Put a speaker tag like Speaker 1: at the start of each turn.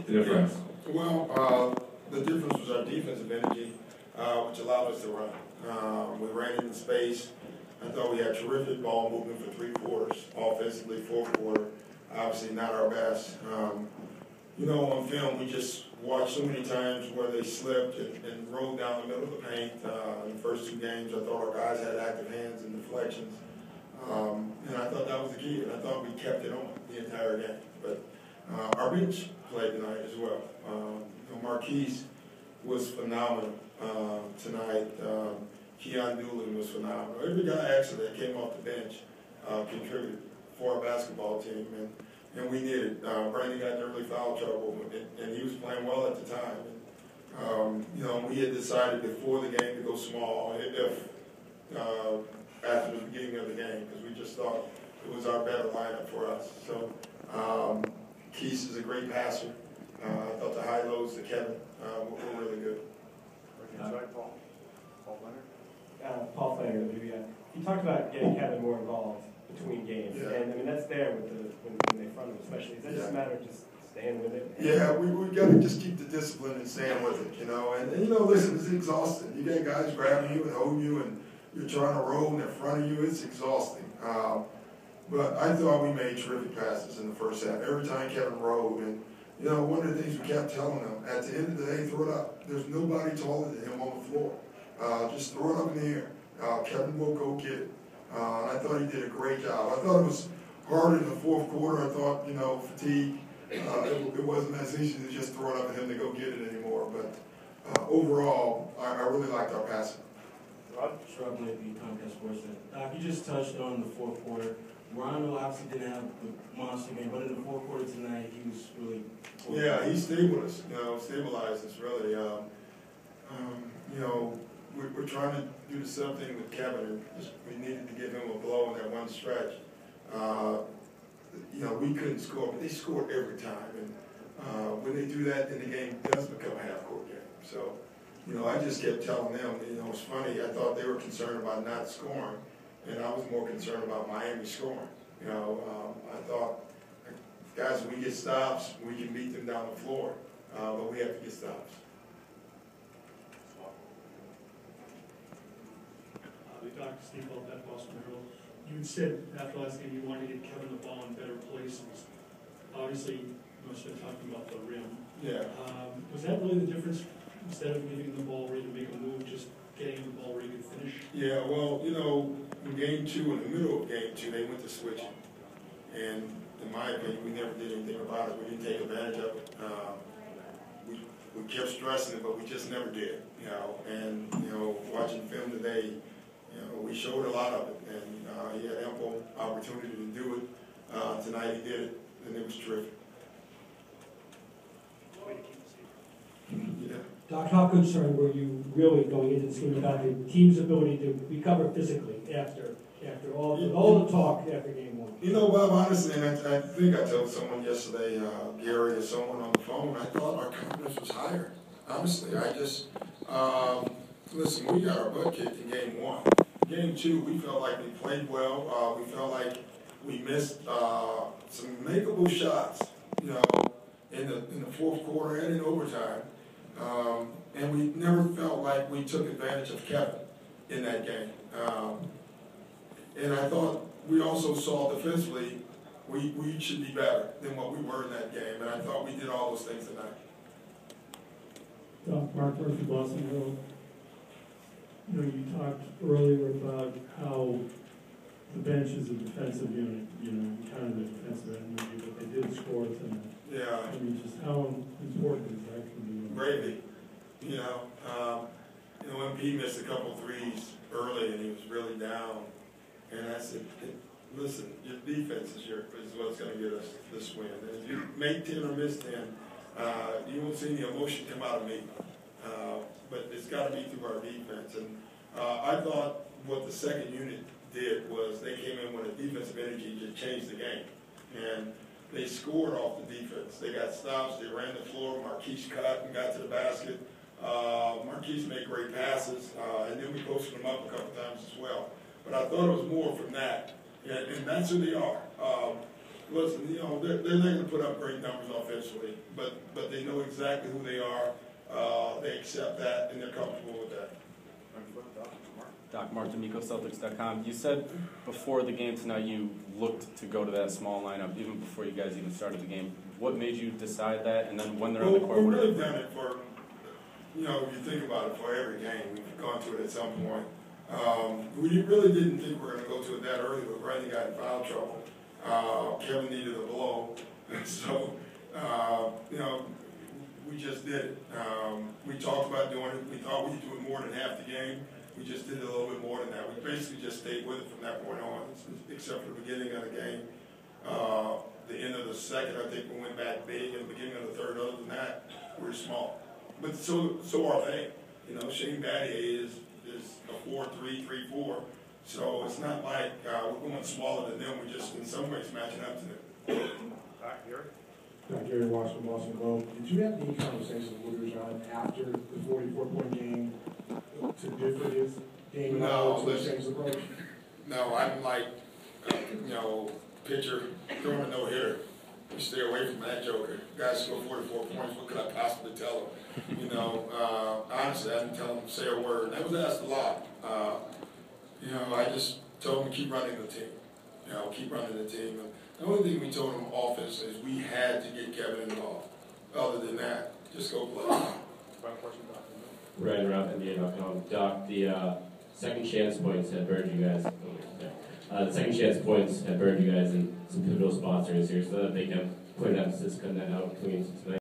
Speaker 1: the difference?
Speaker 2: Well, the difference was our defensive energy, which allowed us to run. We ran into space. I thought we had terrific ball movement for 3 quarters. Offensively, 4th quarter, obviously not our best. On film, we just watched so many times where they slipped and rolled down the middle of the paint. In the first 2 games, I thought our guys had active hands and deflections. And I thought that was the key, and I thought we kept it on the entire game. But our bench played tonight as well. Marquise was phenomenal tonight. Keon Doolin was phenomenal. Every guy actually that came off the bench contributed for our basketball team, and we needed. Brandon got in early foul trouble, and he was playing well at the time. And, we had decided before the game to go small after the beginning of the game, because we just thought it was our better lineup for us. So Keith is a great passer. I thought the high-lows to Kevin were really good.
Speaker 3: Paul Flannery, WBN. You talked about getting Kevin more involved between games, and I mean that's there with when they front him, especially. Is that just a matter of just staying with it?
Speaker 2: Yeah, we got to just keep the discipline and staying with it, And listen, it's exhausting. You got guys grabbing you and holding you, and you're trying to roll in front of you. It's exhausting. But I thought we made terrific passes in the first half. Every time Kevin rolled, and one of the things we kept telling him, at the end of the day, throw it up. There's nobody taller than him on the floor. Just throw it up in the air. Kevin will go get it. And I thought he did a great job. I thought it was harder in the 4th quarter. I thought, fatigue. It wasn't as easy to just throw it up at him to go get it anymore. But overall, I really liked our passing.
Speaker 4: Shrub might be Comcast Sports. You just touched on the 4th quarter. Rondo obviously didn't have the monster game, but in the 4th quarter tonight, he was really.
Speaker 2: Yeah, he stabilized us really. We're trying to do the same thing with Kevin. We needed to give him a blow in that one stretch. We couldn't score, but they scored every time. And when they do that, then the game does become a half-court game. So, I just kept telling them, it's funny, I thought they were concerned about not scoring, and I was more concerned about Miami scoring. I thought, guys, when we get stops, we can beat them down the floor, but we have to get stops.
Speaker 5: We talked to Steve about that, Boston Herald. You said after last game you wanted to get Kevin the ball in better places. Obviously, you must have been talking about the rim.
Speaker 2: Yeah.
Speaker 5: Was that really the difference? Instead of giving the ball ready to make a move, just getting the ball ready to finish? Yeah, well, in game 2, in the middle of game 2, they went to switching. And in my opinion, we never did anything about it. We didn't take advantage of it. We kept stressing it, but we just never did. And watching film today, we showed a lot of it, and he had ample opportunity to do it. Tonight he did it, and it was terrific. Yeah.
Speaker 6: Doc, how concerned were you really going into this game about the team's ability to recover physically after all the talk after game 1?
Speaker 2: Bob, honestly, and I think I told someone yesterday, Gary or someone on the phone, I thought our confidence was higher. Honestly, I just, listen, we got our butt kicked in game 1. Game 2, we felt like we played well. We felt like we missed some makeable shots, in the 4th quarter and in overtime. And we never felt like we took advantage of Kevin in that game. And I thought we also saw defensively we should be better than what we were in that game. And I thought we did all those things tonight.
Speaker 7: Mark Murphy, Boston Herald. You talked earlier about how the bench is a defensive unit, kind of the defensive end, but they did score tonight.
Speaker 2: Yeah.
Speaker 7: I mean, just how important is that to be?
Speaker 2: Gravy. MP missed a couple threes early, and he was really down. And I said, listen, your defense is what's going to get us this win. And if you make 10 or miss 10, you won't see any emotion come out of me. But it's got to be through our defense. And I thought what the second unit did was they came in with a defensive energy to change the game. And they scored off the defense. They got stops. They ran the floor. Marquise cut and got to the basket. Marquise made great passes. And then we posted them up a couple times as well. But I thought it was more from that. And that's who they are. listen, you know, they're not going to put up great numbers offensively, but they know exactly who they are. They accept that, and they're comfortable with that.
Speaker 1: Doc Martinico, Celtics.com. You said before the game tonight you looked to go to that small lineup even before you guys even started the game. What made you decide that? And then when they're on the court,
Speaker 2: we've really done it for, you know, if you think about it, for every game. We've gone to it at some point. We really didn't think we were going to go to it that early, but Brandon got in foul trouble. Kevin needed a blow. So, you know, we just did it. We talked about doing it. We thought we'd do it more than half the game. We just did it a little bit more than that. We basically just stayed with it from that point on, except for the beginning of the game. The end of the second, I think we went back big. In the beginning of the third, other than that, we're small. But so are they. You know, Shane Battier is a 4-3, 3-4. So it's not like we're going smaller than them. We're just in some ways matching up to them.
Speaker 8: Gary Washington, Boston Globe. Did you have any conversations with Rajon after the 44-point game to differ his game to change the approach?
Speaker 2: No, I'm like, you know, pitcher throwing a no-hitter. You stay away from that joker. Guys score 44 points. What could I possibly tell him? You know, honestly, I didn't tell him to say a word. That was asked a lot. You know, I just told him to keep running the team. You know, keep running the team. And the only thing we told him offense is we had to get Kevin involved. Other than that, just go play.
Speaker 9: Ryan Rupp, NBA.com. Doc, the second chance points had burned you guys. The second chance points had burned you guys in some pivotal spots during the series, so that they kept putting emphasis cutting that out between tonight.